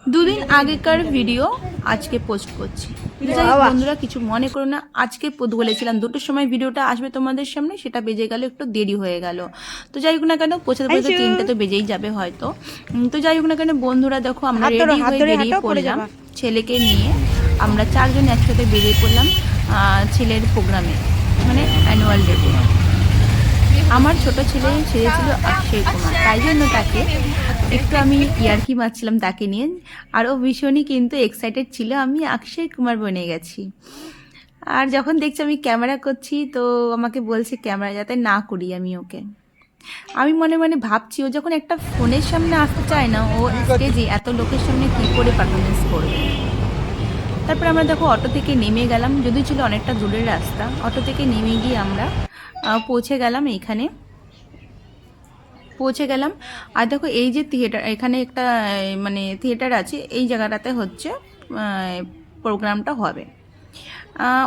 দুদিন আগেকার ভিডিও আজকে পোস্ট করছি। যাই হোক বন্ধুরা, কিছু মনে করো না। আজকে বলেছিলাম 2টোর সময় ভিডিওটা আসবে তোমাদের সামনে, সেটা বেজে গেল, একটু দেরি হয়ে গেল। তো যাই হোক না কেন, পৌঁছাতে পৌঁছাতে 3টে তো বেজেই যাবে হয়তো। তো যাই হোক না কেন বন্ধুরা, দেখো আমরা রেডি হয়ে বেরিয়ে পড়লাম ছেলেকে নিয়ে। আমরা 4 জন একসাথে বেরিয়ে পড়লাম ছেলের প্রোগ্রামে, মানে অ্যানুয়াল ডেতে। আমার ছোট ছেলে সেজেছিল অক্ষয় কুমার, তাই জন্য তাকে একটু আমি ইয়ার্কি মারছিলাম তাকে নিয়ে। আর ও ভীষণই কিন্তু এক্সাইটেড ছিল, আমি অক্ষয় কুমার বনে গেছি। আর যখন দেখছি আমি ক্যামেরা করছি, তো আমাকে বলছে ক্যামেরা যাতে না করি আমি ওকে। আমি মনে মনে ভাবছি, ও যখন একটা ফোনের সামনে আসতে চায় না, ও স্টেজে এত লোকের সামনে কী করে পারফরমেন্স করবে। তারপর আমরা দেখো অটো থেকে নেমে গেলাম, যদিও ছিল অনেকটা দূরের রাস্তা। অটো থেকে নেমে গিয়ে আমরা পৌঁছে গেলাম এইখানে, পৌঁছে গেলাম। আর দেখো এই যে থিয়েটার, এখানে একটা মানে থিয়েটার আছে, এই জায়গাটাতে হচ্ছে প্রোগ্রামটা হবে।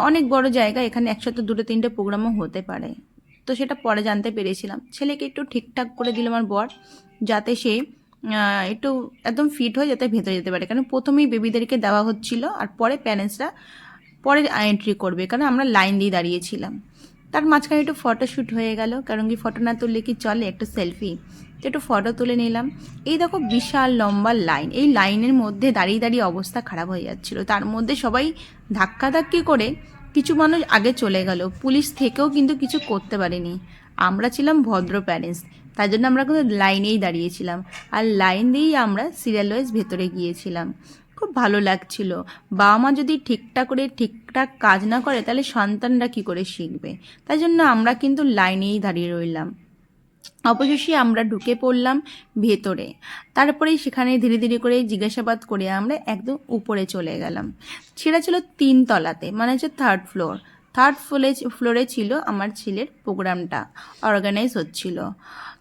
অনেক বড় জায়গা, এখানে একসাথে 2-3টে প্রোগ্রামও হতে পারে। তো সেটা পরে জানতে পেরেছিলাম। ছেলেকে একটু ঠিকঠাক করে দিল আমার বর, যাতে সে একটু একদম ফিট হয়ে যাতে ভেতরে যেতে পারে। কারণ প্রথমেই বেবিদেরকে দেওয়া হচ্ছিল, আর পরে প্যারেন্টসরা পরে এন্ট্রি করবে, কারণ আমরা লাইন দিয়ে দাঁড়িয়েছিলাম। তার মাঝখানে একটু ফটোশ্যুট হয়ে গেল, কারণ কি ফটো না তুললে কি চলে, একটু সেলফি। তো একটু ফটো তুলে নিলাম। এই দেখো বিশাল লম্বা লাইন, এই লাইনের মধ্যে দাঁড়িয়ে দাঁড়িয়ে অবস্থা খারাপ হয়ে যাচ্ছিল। তার মধ্যে সবাই ধাক্কাধাক্কি করে কিছু মানুষ আগে চলে গেল, পুলিশ থেকেও কিন্তু কিছু করতে পারেনি। আমরা ছিলাম ভদ্র প্যারেন্টস, তাই জন্য আমরা কিন্তু লাইনেই দাঁড়িয়েছিলাম, আর লাইন দিয়েই আমরা সিরিয়াল ওয়াইজ ভেতরে গিয়েছিলাম। খুব ভালো লাগছিল। বাবা মা যদি ঠিকঠাক করে ঠিকঠাক কাজ না করে, তাহলে সন্তানরা কি করে শিখবে। তাই জন্য আমরা কিন্তু লাইনেই দাঁড়িয়ে রইলাম। অবশেষে আমরা ঢুকে পড়লাম ভেতরে। তারপরেই সেখানে ধীরে ধীরে করে জিজ্ঞাসাবাদ করে আমরা একদম উপরে চলে গেলাম। সেটা ছিল 3 তলাতে, মানে হচ্ছে 3rd ফ্লোর। 3rd ফ্লোরে ছিল আমার ছেলের প্রোগ্রামটা অর্গানাইজ হচ্ছিল।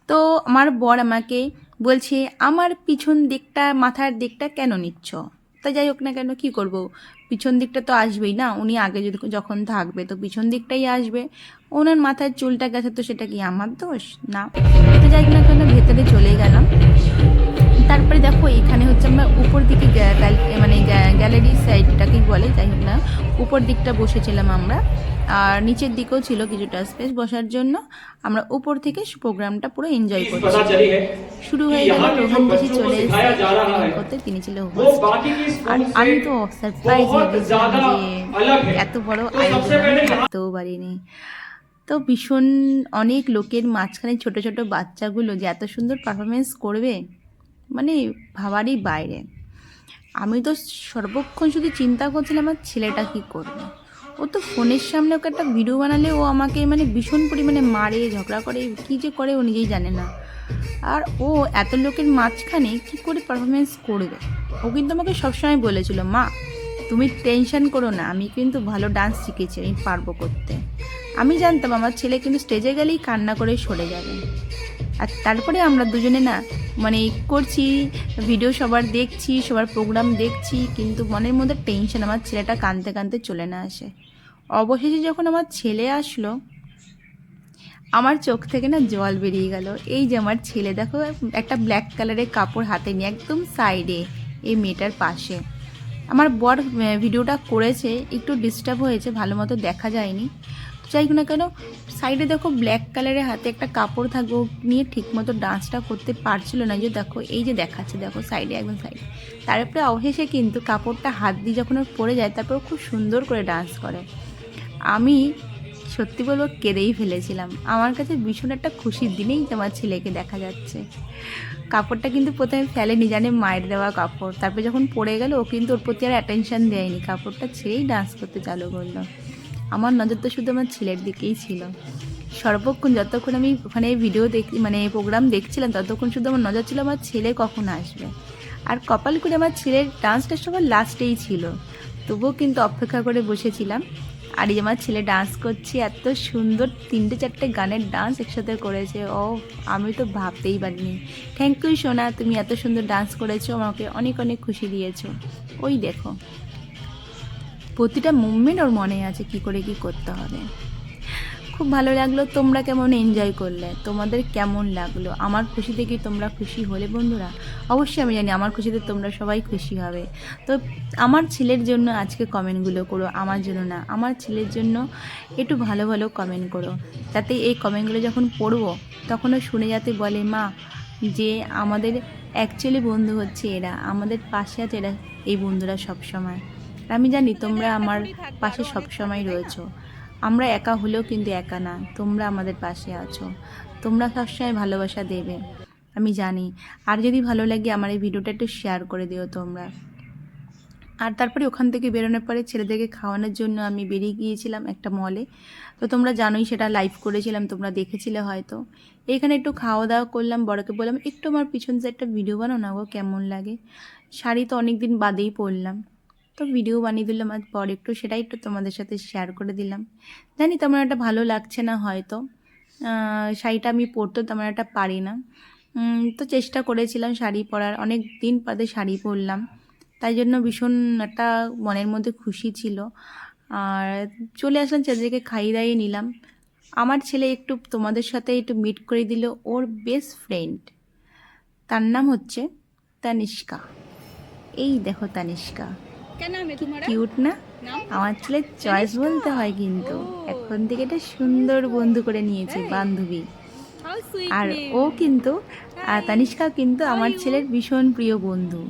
তো আমার বর আমাকে বলছে, আমার পিছন দিকটা, মাথার দিকটা কেন নিচ্ছ। তা যাই হোক না কেন, কী করব, পিছন দিকটা তো আসবেই না, উনি আগে যদি যখন থাকবে তো পিছন দিকটাই আসবে। ওনার মাথার চুলটা গেছে, তো সেটা কি আমার দোষ না। তো যাই হোক না কেন ভেতরে চলে গেলাম। তারপরে দেখো এখানে হচ্ছে আমরা উপর দিকে মানে গ্যালারি সাইডটাকেই বলে, যাই হোক না, উপর দিকটা বসেছিলাম আমরা। আর নিচের দিকেও ছিল কিছুটা স্পেস বসার জন্য। আমরা উপর থেকে প্রোগ্রামটা পুরো এনজয় করছি। শুরু হয়ে গেল, রোহান বেশি চলে এসেছে করতে, তিনি ছিল হোস্ট। আর আমি তো সারপ্রাইজ হয়ে গেছিলাম যে এত বড় আয়োজন আমি ভাবতেও পারিনি। তো ভীষণ অনেক লোকের মাঝখানে ছোট ছোট বাচ্চাগুলো যে এত সুন্দর পারফরমেন্স করবে, মানে ভাবারই বাইরে। আমি তো সর্বক্ষণ শুধু চিন্তা করছিলাম আমার ছেলেটা কী করবে। ও তো ফোনের সামনে ওকে একটা ভিডিও বানালে ও আমাকে মানে ভীষণ পরিমাণে মারে, ঝগড়া করে, কী যে করে ও নিজেই জানে না। আর ও এত লোকের মাঝখানে কী করে পারফরমেন্স করবে। ও কিন্তু আমাকে সবসময় বলেছিল, মা তুমি টেনশন করো না, আমি কিন্তু ভালো ডান্স শিখেছি, আমি পারবো করতে। আমি জানতাম আমার ছেলে কিন্তু স্টেজে গেলেই কান্না করে সরে যাবে। আর তারপরে আমরা দুজনে না মানে করছি ভিডিও, সবার দেখছি, সবার প্রোগ্রাম দেখছি, কিন্তু মনের মধ্যে টেনশন, আমার ছেলেটা কাঁদতে কাঁদতে চলে না আসে। অবশেষে যখন আমার ছেলে আসলো, আমার চোখ থেকে না জল বেরিয়ে গেল। এই যে আমার ছেলে দেখো, একটা ব্ল্যাক কালারের কাপড় হাতে নিয়ে একদম সাইডে এই মেয়েটার পাশে। আমার বর ভিডিওটা করেছে, একটু ডিস্টার্ব হয়েছে, ভালো মতো দেখা যায়নি। যাই হোক না কেন, সাইডে দেখো ব্ল্যাক কালারের হাতে একটা কাপড় থাকবো নিয়ে ঠিকমতো ডান্সটা করতে পারছিল না। যে দেখো এই যে দেখাচ্ছে, দেখো সাইডে, একদম সাইডে। তারপরে অবশেষে কিন্তু কাপড়টা হাত দিয়ে যখন ওর পড়ে যায়, তারপর খুব সুন্দর করে ডান্স করে। আমি সত্যি বলবো কেঁদেই ফেলেছিলাম। আমার কাছে ভীষণ একটা খুশির দিনেই যে আমার ছেলেকে দেখা যাচ্ছে। কাপড়টা কিন্তু প্রথমে ফেলেনি, জানে মায়ের দেওয়া কাপড়। তারপরে যখন পড়ে গেল, ও কিন্তু ওর প্রতি আর অ্যাটেনশন দেয়নি, কাপড়টা ছেড়েই ডান্স করতে চালু করলো। আমার নজর তো শুধু আমার ছেলের দিকেই ছিল সর্বক্ষণ। যতক্ষণ আমি ওখানে ভিডিও মানে প্রোগ্রাম দেখছিলাম, ততক্ষণ শুধু আমার নজর ছিল আমার ছেলে কখন আসবে। আর কপাল করে আমার ছেলের ডান্সটা সবার লাস্টেই ছিল, তবুও কিন্তু অপেক্ষা করে বসেছিলাম। আর এই আমার ছেলে ডান্স করছে, এত সুন্দর 3-4টে গানের ডান্স একসাথে করেছে ও, আমি তো ভাবতেই পারিনি। থ্যাংক ইউ সোনা, তুমি এত সুন্দর ডান্স করেছো, আমাকে অনেক অনেক খুশি দিয়েছো। ওই দেখো প্রতিটা মুভমেন্ট ওর মনে আছে, কি করে কি করতে হবে। খুব ভালো লাগলো। তোমরা কেমন এনজয় করলে, তোমাদের কেমন লাগলো, আমার খুশিতে কি তোমরা খুশি হলে বন্ধুরা? অবশ্যই আমি জানি আমার খুশিতে তোমরা সবাই খুশি হবে। তো আমার ছেলের জন্য আজকে কমেন্টগুলো করো, আমার জন্য না, আমার ছেলের জন্য একটু ভালো ভালো কমেন্ট করো, যাতে এই কমেন্টগুলো যখন পড়বো তখনও শুনে যাতে বলে মা যে আমাদের অ্যাকচুয়ালি বন্ধু হচ্ছে এরা, আমাদের পাশে আছে এরা, এই বন্ধুরা সব সময়। আমি জানি তোমরা আমার পাশে সব সময় রয়েছো, আমরা একা হলেও কিন্তু একা না, তোমরা আমাদের পাশে আছো, তোমরা সবসময় ভালোবাসা দেবে আমি জানি। আর যদি ভালো লাগে আমার এই ভিডিওটা একটু শেয়ার করে দিও তোমরা। আর তারপরে ওখান থেকে বেরোনোর পরে ছেলেদেরকে খাওয়ানোর জন্য আমি বেরিয়ে গিয়েছিলাম একটা মলে। তো তোমরা জানোই, সেটা লাইভ করেছিলাম, তোমরা দেখেছিলে হয়তো। এইখানে একটু খাওয়া দাওয়া করলাম, বড়কে বললাম একটু আমার পিছন সাইডটা ভিডিও বানাও না গো, কেমন লাগে। শাড়ি তো অনেক দিন বাদেই পরলাম, তো ভিডিও বানিয়ে দিলাম আজ পর একটু, সেটাই একটু তোমাদের সাথে শেয়ার করে দিলাম। জানি তোমার একটা ভালো লাগছে না হয়তো, শাড়িটা আমি পরতে তেমন একটা পারি না, তো চেষ্টা করেছিলাম শাড়ি পরার, অনেক দিন বাদে শাড়ি পরলাম, তাই জন্য ভীষণ একটা মনের মধ্যে খুশি ছিল। আর চলে আসলাম, ছেলেদেরকে খাইয়ে দাইয়ে নিলাম। আমার ছেলে একটু তোমাদের সাথে একটু মিট করে দিল ওর বেস্ট ফ্রেন্ড, তার নাম হচ্ছে তানিষ্কা। এই দেখো তানিষ্কা, কিউট না? আমার ছেলের চয়েস বলতে হয় কিন্তু, এখন থেকে এটা সুন্দর বন্ধু করে নিয়েছে, বান্ধবী। আর ও কিন্তু তানিষ্কা কিন্তু আমার ছেলের ভীষণ প্রিয় বন্ধু,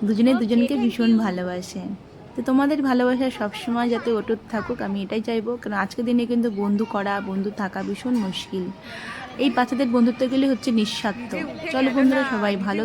দুজনে দুজনকে ভীষণ ভালোবাসে। তো তোমাদের ভালোবাসা সবসময় যাতে অটুট থাকুক আমি এটাই চাইবো, কারণ আজকের দিনে কিন্তু বন্ধু করা, বন্ধু থাকা ভীষণ মুশকিল। এই বাচ্চাদের বন্ধুত্বগুলি হচ্ছে নিঃস্বার্থ। চলো বন্ধুরা, সবাই ভালো